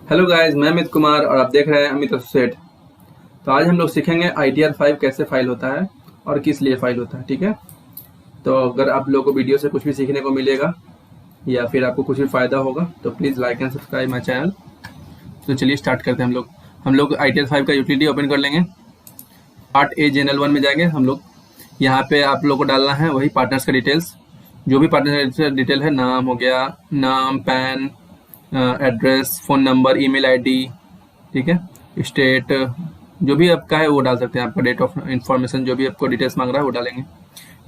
Hello guys, मैं अमित कुमार और आप देख रहे हैं अमित एसोसिएट। तो आज हम लोग सीखेंगे ITR5 कैसे फाइल होता है और किस लिए फाइल होता है। ठीक है, तो अगर आप लोगों को वीडियो से कुछ भी सीखने को मिलेगा या फिर आपको कुछ भी फायदा होगा तो please like and subscribe my channel. तो चलिए स्टार्ट करते हैं। हम लोग ITR5 का यूटिलिटी ओपन कर लेंगे। पार्ट ए जनरल 1 में जाएंगे हम लोग। यहाँ पे आप लोग को डालना है वही पार्टनर्स का डिटेल्स, जो भी पार्टनर का डिटेल है, नाम हो गया, नाम, pan, address, phone number, email ID, ठीक है, स्टेट, जो भी आपका है वो डाल सकते हैं। आपका डेट ऑफ इंफॉर्मेशन, जो भी आपको डिटेल्स मांग रहा है वो डालेंगे।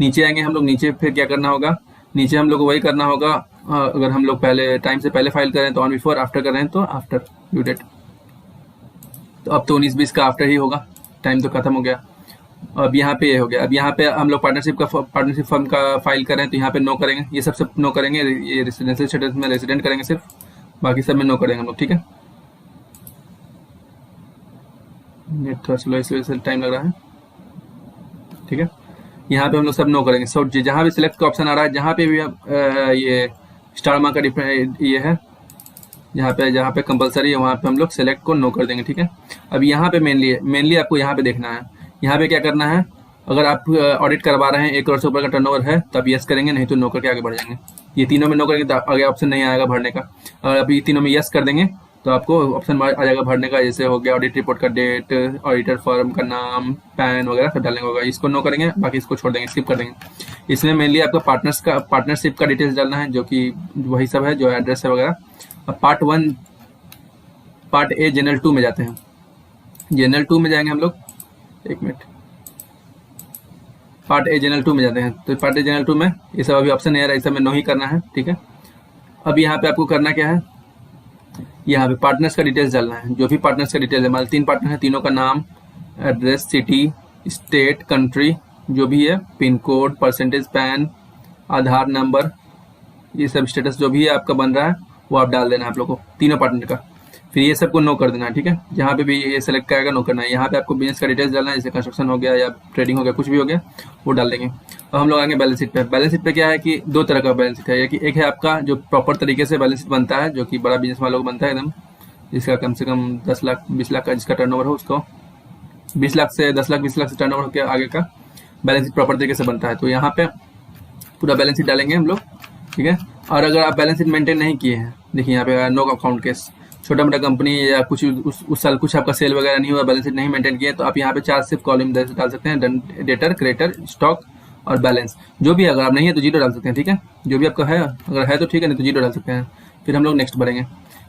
नीचे आएंगे हम लोग। नीचे फिर क्या करना होगा, नीचे हम लोग को वही करना होगा। अगर हम लोग पहले टाइम से पहले फाइल करें तो ऑन बिफोर, आफ्टर करें तो आफ्टर ड्यू डेट। तो अब तो 19-20 का आफ्टर ही होगा, टाइम तो खत्म हो गया। अब यहाँ पे ये हो गया। अब यहाँ पे हम लोग पार्टनरशिप फर्म का फाइल करें तो यहाँ पे नो करेंगे, ये सब नो करेंगे। ये रेसिडेंशियल स्टेटस में रेसिडेंट करेंगे सिर्फ, बाकी सब में नो करेंगे हम लोग। ठीक है, नेट थोड़ा स्लो इस वजह से टाइम लग रहा है। ठीक है, यहाँ पे हम लोग सब नो करेंगे। सो जहाँ भी सिलेक्ट का ऑप्शन आ रहा है, जहाँ पे भी आप ये स्टार मार्क का ये है, जहाँ पे कंपलसरी है वहाँ पे हम लोग सेलेक्ट को नो कर देंगे। ठीक है, अब यहाँ पे मेनली आपको यहाँ पे देखना है। यहाँ पे क्या करना है, अगर आप ऑडिट करवा रहे हैं 1 करोड़ से ऊपर का टर्नओवर है तब यस करेंगे, नहीं तो नो करके आगे बढ़ जाएंगे। ये तीनों में नो करेंगे तो आगे ऑप्शन नहीं आएगा भरने का। अगर आप ये तीनों में यस कर देंगे तो आपको ऑप्शन आ जाएगा भरने का, जैसे हो गया ऑडिट रिपोर्ट का डेट, ऑडिटर फर्म का नाम, पैन वगैरह सब डालने होगा। इसको नो करेंगे, बाकी इसको छोड़ देंगे, स्किप कर देंगे। इसमें मेनली आपका पार्टनरशिप का डिटेल्स डालना है, जो कि वही सब है, जो एड्रेस है वगैरह। अब पार्ट ए जनरल 2 में जाते हैं। जनरल 2 में जाएंगे हम लोग, एक मिनट, पार्ट ए जनरल 2 में जाते हैं। तो पार्ट ए जनरल 2 में ये सब अभी ऑप्शन नहीं आ रहा है, इस सब में नो ही करना है। ठीक है, अब यहाँ पे आपको करना क्या है, यहाँ पे पार्टनर्स का डिटेल्स डालना है। जो भी पार्टनर्स का डिटेल्स है, हमारे 3 पार्टनर हैं, तीनों का नाम, एड्रेस, सिटी, स्टेट, कंट्री, जो भी है, पिन कोड, परसेंटेज, पैन, आधार नंबर, ये सब स्टेटस जो भी है आपका बन रहा है वो आप डाल देना है आप लोग को, तीनों पार्टनर का। फिर ये सबको नो कर देना है। ठीक है, जहाँ पे भी ये सेलेक्ट करेगा नो करना है। यहाँ पे आपको बिजनेस का डिटेल्स डालना है, जैसे कंस्ट्रक्शन हो गया या ट्रेडिंग हो गया, कुछ भी हो गया वो डाल देंगे। अब हम लोग आएंगे बैलेंस शीट पे। बैलेंस शीट पे क्या है कि 2 तरह का बैलेंस शीट है। एक है आपका जो प्रॉपर तरीके से बैलेंस शीट बनता है, जो कि बड़ा बिजनेस वालों को बनता है एकदम, जिसका कम से कम 10 लाख 20 लाख का जिसका टर्नओवर हो, उसको 20 लाख से 10 लाख 20 लाख से टर्नओवर के आगे का बैलेंस शीट प्रॉपर तरीके से बनता है। तो यहाँ पे पूरा बैलेंस शीट डालेंगे हम लोग। ठीक है, और अगर आप बैलेंस शीट मेंटेन नहीं किए हैं, देखिए यहाँ पे नो अकाउंट केस, छोटा मोटा कंपनी या कुछ उस साल कुछ आपका सेल वगैरह नहीं हुआ, बैलेंस शीट नहीं मेंटेन किया, तो आप यहाँ पे 4 सिर्फ कॉलम डाल सकते हैं, डेटर, क्रेडिटर, स्टॉक और बैलेंस। जो भी अगर आप नहीं है तो 0 डाल सकते हैं। ठीक है, जो भी आपका है, अगर है तो ठीक है, नहीं तो 0 डाल सकते हैं। फिर हम लोग नेक्स्ट बढ़ेंगे।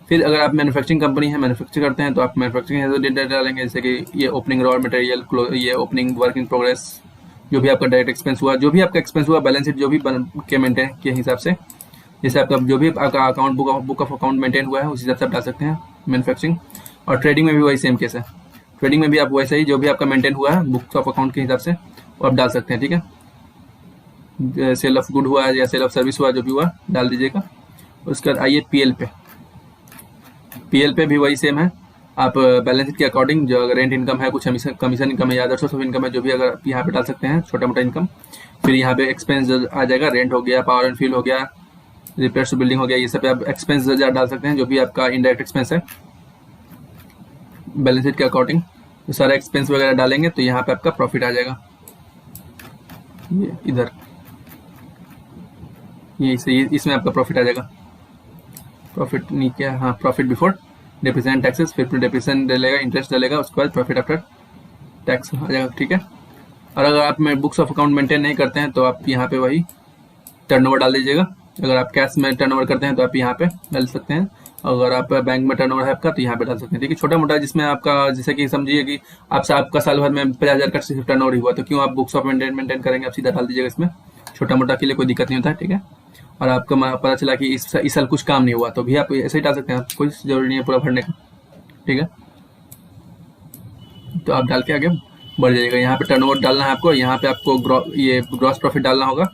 फिर अगर आप मैन्युफैक्चरिंग कंपनी है, मैन्युफैक्चर करते हैं, तो आप मैन्युफैक्चरिंग डेटा डालेंगे, जैसे कि ये ओपनिंग रॉ मटेरियल, ये ओपनिंग वर्क इन प्रोग्रेस, जो भी आपका डायरेक्ट एक्सपेंस हुआ, जो भी आपका एक्सपेंस हुआ, बैलेंस शीट जो भी के मेंटेन के हिसाब से, जैसे आपका जो भी आपका account book of account maintain हुआ है उस हिसाब से आप डाल सकते हैं मैन्युफैक्चरिंग। और ट्रेडिंग में भी वही सेम केस है। ट्रेडिंग में भी आप वैसे ही जो भी आपका मेंटेन हुआ है बुक्स ऑफ अकाउंट के हिसाब से वो आप डाल सकते हैं। ठीक है, सेल ऑफ गुड हुआ या सेल ऑफ सर्विस हुआ, जो भी हुआ डाल दीजिएगा। उसके बाद आइए पीएल पे भी वही सेम है। आप बैलेंस शीट के अकॉर्डिंग जो अगर रेंट इनकम है, कुछ कमीशन इनकम है या अदर सोर्स ऑफ इनकम है, जो भी अगर आप यहाँ पे डाल सकते हैं छोटा मोटा इनकम। फिर यहाँ पे एक्सपेंस आ जाएगा, रेंट हो गया, पावर एंड फ्यूल हो गया, रिपेयर्स टू बिल्डिंग हो गया, ये सब आप एक्सपेंस डाल सकते हैं, जो भी आपका इनडायरेक्ट एक्सपेंस है बैलेंस शीट के अकॉर्डिंग। तो सारा एक्सपेंस वगैरह डालेंगे तो यहाँ पे आपका प्रॉफिट आ जाएगा। ये इधर ये इसमें आपका प्रॉफिट आ जाएगा। प्रॉफिट नीचे, हाँ, प्रॉफिट बिफोर डेप्रिसिएशन टैक्सेस, फिर डेप्रिसिएशन डलेगा, इंटरेस्ट डलेगा, उसके बाद प्रॉफिट आफ्टर टैक्स आ जाएगा। ठीक है, और अगर आप बुक्स ऑफ अकाउंट मेंटेन नहीं करते हैं तो आप यहाँ पे वही टर्नओवर डाल दीजिएगा। अगर आप कैश में टर्नओवर करते हैं तो आप यहाँ पे डाल सकते हैं, अगर आप बैंक में टर्नओवर है आपका तो यहाँ पे डाल सकते हैं। ठीक है, छोटा मोटा जिसमें आपका, जैसे कि समझिए कि आपका साल भर में 50,000 का सिर्फ टर्नओवर हुआ, तो क्यों आप बुक्स ऑफ मेंटेन करेंगे, आप सीधा डाल दीजिएगा इसमें। छोटा मोटा के लिए कोई दिक्कत नहीं होता है। ठीक है, और आपको पता चला कि इस साल कुछ काम नहीं हुआ तो भी आप ऐसे ही डाल सकते हैं, कोई जरूरी नहीं है पूरा भरने का। ठीक है, तो आप डाल के आगे बढ़ जाइएगा। यहाँ पे टर्नओवर डालना है आपको, यहाँ पे आपको ये ग्रॉस प्रॉफिट डालना होगा।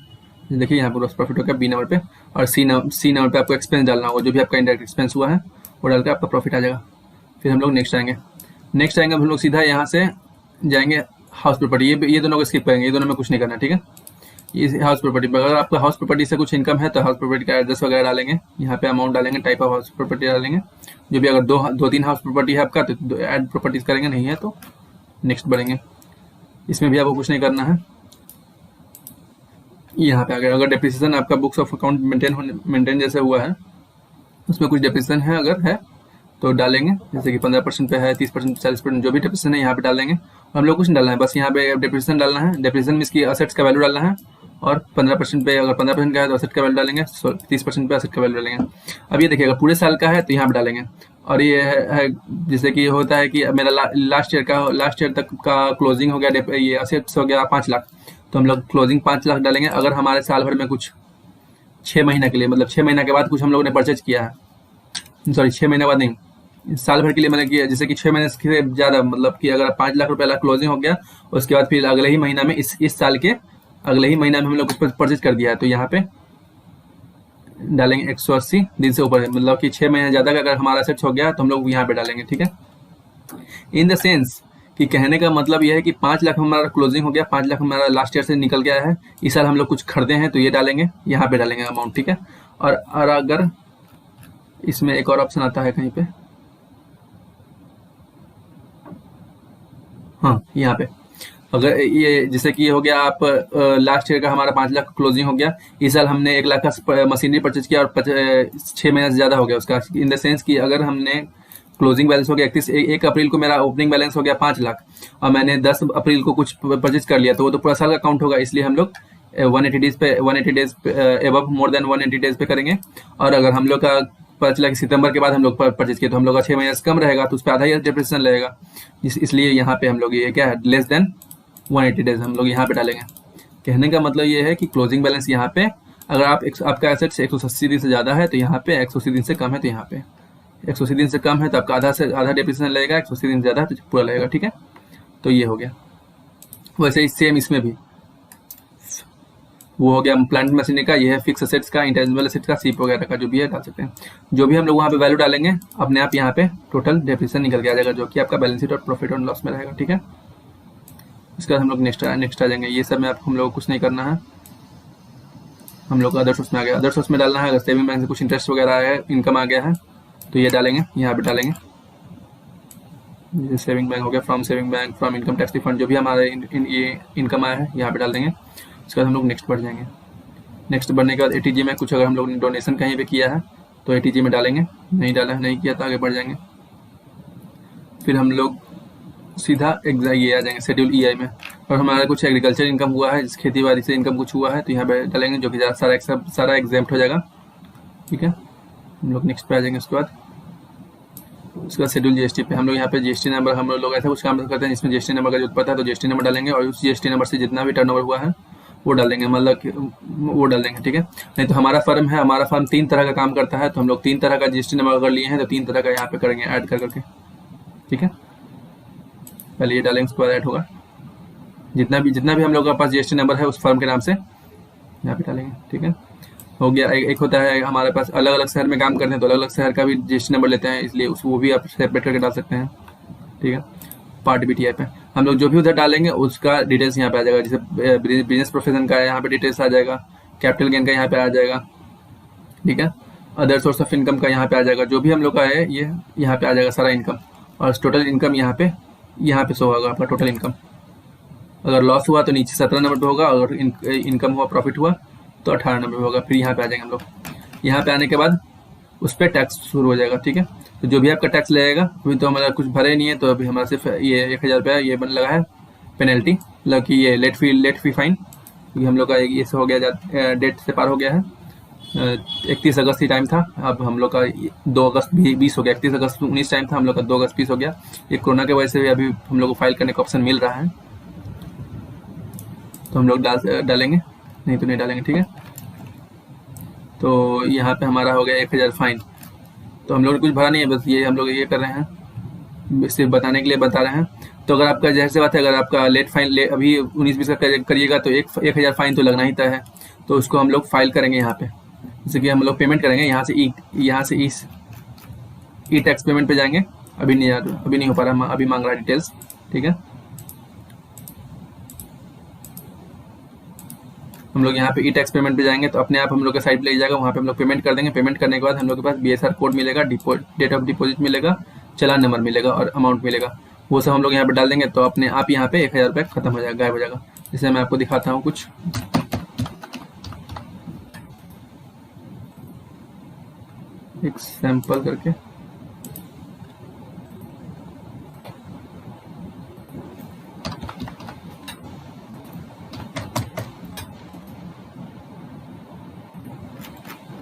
देखिए यहाँ पर ग्रॉस प्रॉफिट हो गया बी नंबर पे, और सी नंबर पे आपको एक्सपेंस डालना होगा, जो भी आपका इंडायरेक्ट एक्सपेंस हुआ है वो डाल के आपका प्रॉफिट आ जाएगा। फिर हम लोग नेक्स्ट आएंगे हम लोग सीधा यहाँ से जाएंगे हाउस प्रॉपर्टी। ये दोनों को स्किप करेंगे, ये दोनों में कुछ नहीं करना। ठीक है, इस हाउस प्रॉपर्टी पर अगर आपका हाउस प्रॉपर्टी से कुछ इनकम है तो हाउस प्रॉपर्टी का एड्रेस वगैरह डालेंगे, यहाँ पे अमाउंट डालेंगे, टाइप ऑफ हाउस प्रॉपर्टी डालेंगे। जो भी अगर दो तीन हाउस प्रॉपर्टी है आपका तो ऐड प्रॉपर्टीज करेंगे, नहीं है तो नेक्स्ट बढ़ेंगे। इसमें भी आपको कुछ नहीं करना है। यहाँ पे अगर डेप्रिसिएशन आपका बुक्स ऑफ अकाउंट मेंटेन जैसे हुआ है, उसमें कुछ डेप्रिसिएशन है अगर है तो डालेंगे, जैसे कि 15% पे है, 30%, 40%, जो भी डेप्रिसिएशन है यहाँ पे डालेंगे। और हम लोग कुछ नहीं डालना है, बस यहाँ पे डेप्रिसिएशन डालना है। डेप्रिसिएशन में इसकी असेट्स का वैल्यू डालना है, और 15% पे अगर 15% का है तो असेट का वैल्यू डालेंगे, 30% पे असेट का वैल्यू डालेंगे। अब ये देखिए अगर पूरे साल का है तो यहाँ पे डालेंगे। और ये है जैसे कि होता है कि मेरा लास्ट ईयर तक का क्लोजिंग हो गया, ये असेट्स हो गया 5 लाख, तो हम लोग क्लोजिंग 5 लाख डालेंगे। अगर हमारे साल भर में कुछ 6 महीने के लिए, मतलब 6 महीने के बाद कुछ हम लोगों ने परचेज किया है, सॉरी 6 महीने बाद नहीं, साल भर के लिए, मतलब कि जैसे कि 6 महीने से ज़्यादा, मतलब कि अगर 5 लाख रुपये क्लोजिंग हो गया, उसके बाद फिर अगले ही महीना में इस साल के अगले ही महीना में हम लोग कुछ परचेज कर दिया है, तो यहाँ पे डालेंगे 180 दिन से ऊपर, मतलब कि 6 महीने ज़्यादा का अगर हमारा सेट हो गया तो हम लोग यहाँ पे डालेंगे, ठीक है। इन द सेंस कि कहने का मतलब यह है कि 5 लाख हमारा क्लोजिंग हो गया, 5 लाख हमारा लास्ट ईयर से निकल गया है, इस साल हम लोग कुछ खरीदे हैं तो ये डालेंगे, यहाँ पे डालेंगे अमाउंट, ठीक है। और अगर इसमें एक और ऑप्शन आता है कहीं पे, हाँ यहाँ पे, अगर ये जैसे कि ये हो गया, आप लास्ट ईयर का हमारा 5 लाख क्लोजिंग हो गया, इस साल हमने 1 लाख का मशीनरी परचेज किया और 6 महीने से ज़्यादा हो गया उसका, इन द सेंस कि अगर हमने क्लोजिंग बैलेंस हो गया 1 अप्रैल को, मेरा ओपनिंग बैलेंस हो गया 5 लाख और मैंने 10 अप्रैल को कुछ परचेज कर लिया, तो वो तो पूरा साल का काउंट होगा, इसलिए हम लोग 180 डेज पे एबव मोर देन 180 डेज पे करेंगे। और अगर हम लोग का पता चला कि सितंबर के बाद हम लोग परचेज किए तो हम लोग का 6 महीने से कम रहेगा, तो उस पर आधा ही डेप्रिसिएशन लगेगा, इसलिए यहाँ पे हम लोग ये क्या है, लेस देन 180 डेज हम लोग यहाँ पे डालेंगे। कहने का मतलब ये है कि क्लोजिंग बैलेंस यहाँ पे अगर आपका एसेट्स 180 दिन से ज़्यादा है तो यहाँ पे, 180 दिन से कम है तो यहाँ पे, 180 दिन से कम है तो आपका आधा डेप्रिसिएशन लगेगा, 180 दिन ज़्यादा है तो पूरा लगेगा, ठीक है। तो ये हो गया। वैसे ही सेम इसमें भी वो हो गया प्लांट मशीनरी का, ये है फिक्स असेट्स का, इंटेंजिबल असेट्स का, सीप वगैरह का, जो भी है डाल सकते हैं। जो भी हम लोग वहाँ पे वैल्यू डालेंगे अपने आप यहाँ पे टोटल डेप्रिसिएशन निकल के आ जाएगा, जो कि आपका बैलेंस शीट और प्रॉफिट और लॉस में रहेगा, ठीक है। इसके बाद हम लोग नेक्स्ट आ जाएंगे। ये सब में आप हम लोग कुछ नहीं करना है, हम लोग अदर सोर्स में आ गया, अदर सोर्स में डालना है। अगर सेविंग बैंक से कुछ इंटरेस्ट वगैरह आया है, इनकम आ गया है तो ये डालेंगे, यहाँ पे डालेंगे। जैसे सेविंग बैंक हो गया, from saving bank, from income tax refund, जो भी हमारे ये इनकम आया है यहाँ पे डाल देंगे। उसके बाद हम लोग नेक्स्ट बढ़ जाएंगे। नेक्स्ट बढ़ने के बाद ATG में कुछ अगर हम लोग ने डोनेशन कहीं पे किया है तो ATG में डालेंगे, नहीं डाला है, नहीं किया तो आगे बढ़ जाएंगे। फिर हम लोग सीधा ये आ जाएंगे शेड्यूल EI में, और हमारा कुछ एग्रीकल्चर इनकम हुआ है, खेती बाड़ी से इनकम कुछ हुआ है तो यहाँ पे डालेंगे, जो कि सारा एग्जाम्प्ट हो जाएगा, ठीक है। हम लोग नेक्स्ट पे आ जाएंगे। उसके बाद शेड्यूल GST पे हम लोग यहाँ पे GST नंबर, हम लोग ऐसा कुछ काम करते हैं जिसमें GST नंबर का जरूरत पड़ता है तो GST नंबर डालेंगे, और उस GST नंबर से जितना भी टर्नओवर हुआ है वो डाल देंगे, मतलब वो डाल देंगे, ठीक है। नहीं तो हमारा फर्म है, हमारा फर्म 3 तरह का काम करता है तो हम लोग 3 तरह का GST नंबर अगर लिए हैं तो 3 तरह का यहाँ पे करेंगे ऐड कर करके, ठीक है। पहले ये डालेंगे, उसके बाद ऐड होगा। जितना भी हम लोग के पास GST नंबर है उस फर्म के नाम से यहाँ पे डालेंगे, ठीक है। हो गया। एक होता है हमारे पास अलग अलग शहर में काम करते हैं तो अलग अलग शहर का भी GST नंबर लेते हैं, इसलिए वो भी आप सेपरेट करके डाल सकते हैं, ठीक है। पार्ट BTI पे हम लोग जो भी उधर डालेंगे उसका डिटेल्स यहाँ पे आ जाएगा, जैसे बिजनेस प्रोफेशन का यहाँ पे डिटेल्स आ जाएगा, कैपिटल गेन का यहाँ पे आ जाएगा, ठीक है। अदर सोर्स ऑफ इनकम का यहाँ पे आ जाएगा, जो भी हम लोग का है ये यहाँ पे आ जाएगा सारा इनकम, और टोटल इनकम यहाँ पे शो होगा आपका टोटल इनकम। अगर लॉस हुआ तो नीचे 17 नंबर पे होगा, अगर इनकम हुआ, प्रॉफिट हुआ तो 18 नंबर पे होगा। फिर यहाँ पे आ जाएंगे हम लोग। यहाँ पे आने के बाद उस पर टैक्स शुरू हो जाएगा, ठीक है। तो जो भी आपका टैक्स लगेगा, अभी तो हमारा कुछ भरे नहीं है तो अभी हमारा सिर्फ ये 1000 रुपया ये बन लगा है पेनल्टी, मतलब कि ये लेट फी फाइन, क्योंकि हम लोग का ये हो गया, डेट से पार हो गया है। 31 अगस्त ही टाइम था, अब हम लोग का 2 अगस्त 20 हो गया, 31 अगस्त 19 टाइम था, हम लोग का 2 अगस्त 20 हो गया। ये कोरोना की वजह से भी अभी हम लोग को फाइल करने का ऑप्शन मिल रहा है, तो हम लोग डालेंगे, नहीं तो नहीं डालेंगे, ठीक है। तो यहाँ पे हमारा हो गया 1000 फाइन। तो हम लोग ने कुछ भरा नहीं है, बस ये हम लोग ये कर रहे हैं, सिर्फ बताने के लिए बता रहे हैं। तो अगर आपका जैसे से बात है, अगर आपका लेट फाइन अभी 19-20 का करिएगा तो 1000 फाइन तो लगना ही तय है, तो उसको हम लोग फाइल करेंगे यहाँ पे। जैसे कि हम लोग पेमेंट करेंगे यहाँ से ई टैक्स पेमेंट पे जाएंगे। अभी नहीं हो पा रहा, अभी मांग रहा है डिटेल्स, ठीक है। हम लोग यहाँ पे ई टैक्स पेमेंट पे जाएंगे तो अपने आप हम लोग के साइट पे ले जाएगा, वहाँ पे हम लोग पेमेंट कर देंगे। पेमेंट करने के बाद हम लोग के पास BSR कोड मिलेगा, डेट ऑफ डिपॉजिट मिलेगा, चालान नंबर मिलेगा और अमाउंट मिलेगा। वो सब हम लोग यहाँ पे डाल देंगे तो अपने आप यहाँ पे 1000 रुपये खत्म हो जाएगा, गायब हो जाएगा। जैसे मैं आपको दिखाता हूँ कुछ, एक सैंपल करके।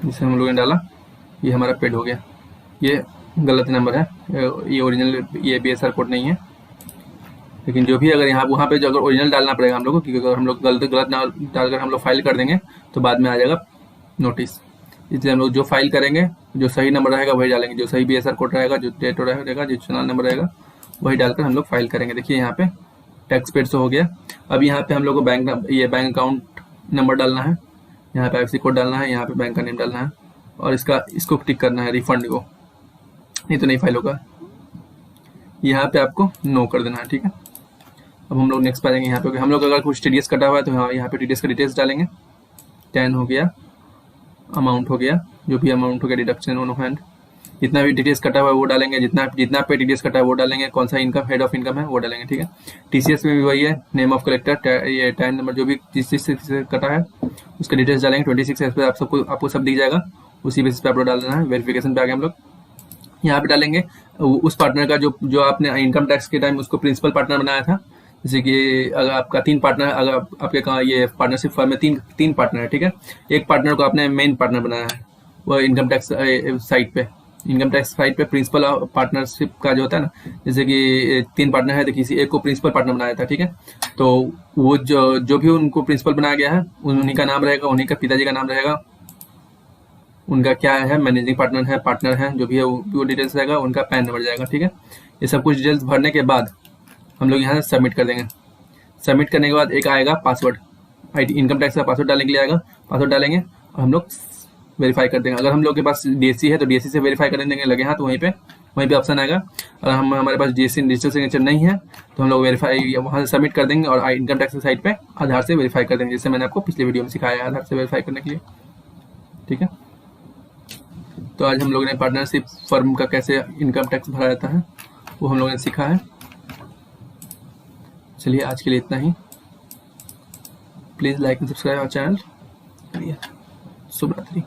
जिसे हम लोगों ने डाला, ये हमारा पेड हो गया। ये गलत नंबर है, ये ओरिजिनल, ये BSR कोड नहीं है। लेकिन जो भी अगर यहाँ वहाँ पे जो अगर ओरिजिनल डालना पड़ेगा हम लोग को, क्योंकि अगर हम लोग गलत ना डालकर हम लोग फाइल कर देंगे तो बाद में आ जाएगा नोटिस। इसलिए हम लोग जो फाइल करेंगे, जो सही नंबर रहेगा वही डालेंगे, जो सही BSR कोड रहेगा, जो डेट रहेगा, जो चालान नंबर रहेगा वही डालकर हम लोग फाइल करेंगे। देखिए यहाँ पे टैक्स पेड से हो गया। अब यहाँ पे हम लोग को बैंक अकाउंट नंबर डालना है, यहाँ पे IFSC कोड डालना है, यहाँ पे बैंक का नेम डालना है और इसको टिक करना है रिफंड को, नहीं तो नहीं फाइल होगा। यहाँ पे आपको नो कर देना है, ठीक है। अब हम लोग नेक्स्ट पे आ जाएंगे। यहाँ पे हम लोग अगर कुछ TDS कटा हुआ है तो यहाँ पे TDS का डिटेल्स डालेंगे। 10 हो गया, अमाउंट हो गया, जो भी अमाउंट हो गया डिडक्शन ऑन हैंड, जितना भी डिटेल्स कटा हुआ है वो डालेंगे, जितना पे TDS कटा है वो डालेंगे, कौन सा इनकम हेड ऑफ इनकम है वो डालेंगे, ठीक है। TCS में भी वही है, नेम ऑफ कलेक्टर, ये टैन नंबर, जो भी जिस चीज से कटा है उसका डिटेल्स डालेंगे। 26 एस पे आपको सब दिख जाएगा, उसी बेसिस पे अपलोड डाल देना है। वेरिफिकेशन पे आ गए हम लोग, यहाँ पे डालेंगे उस पार्टनर का जो आपने इनकम टैक्स के टाइम उसको प्रिंसिपल पार्टनर बनाया था। जैसे कि अगर आपका 3 पार्टनर, अगर आपके कहाँ ये पार्टनरशिप फर्म में तीन पार्टनर है, ठीक है। एक पार्टनर को आपने मेन पार्टनर बनाया है, वो इनकम टैक्स साइट पे प्रिंसिपल पार्टनरशिप का जो होता है ना, जैसे कि 3 पार्टनर है तो किसी एक को प्रिंसिपल पार्टनर बनाया था, ठीक है। तो वो जो भी उनको प्रिंसिपल बनाया गया है उन्हीं का नाम रहेगा, उन्हीं का पिताजी का नाम रहेगा, उनका क्या है, मैनेजिंग पार्टनर है जो भी है वो डिटेल्स रहेगा, उनका पैन नंबर जाएगा, ठीक है। ये सब कुछ डिटेल्स भरने के बाद हम लोग यहाँ से सबमिट कर देंगे। सबमिट करने के बाद एक आएगा पासवर्ड, इनकम टैक्स का पासवर्ड डालने के लिए आएगा। पासवर्ड डालेंगे और हम लोग वेरीफाई कर देंगे। अगर हम लोग के पास DSC है तो DSC से वेरीफाई कर देंगे लगे हाथ, वहीं पे ऑप्शन आएगा। अगर हमारे पास DSC डिजिटल सिग्नेचर नहीं है तो हम लोग वेरीफाई वहाँ से सबमिट कर देंगे और इनकम टैक्स साइट पे आधार से वेरीफाई कर देंगे, जैसे मैंने आपको पिछले वीडियो में सिखाया है आधार से वेरीफाई करने के लिए, ठीक है। तो आज हम लोगों ने पार्टनरशिप फर्म का कैसे इनकम टैक्स भरा जाता है वो हम लोगों ने सीखा है। चलिए आज के लिए इतना ही। Please like and subscribe our channel. शुभ रात्रि।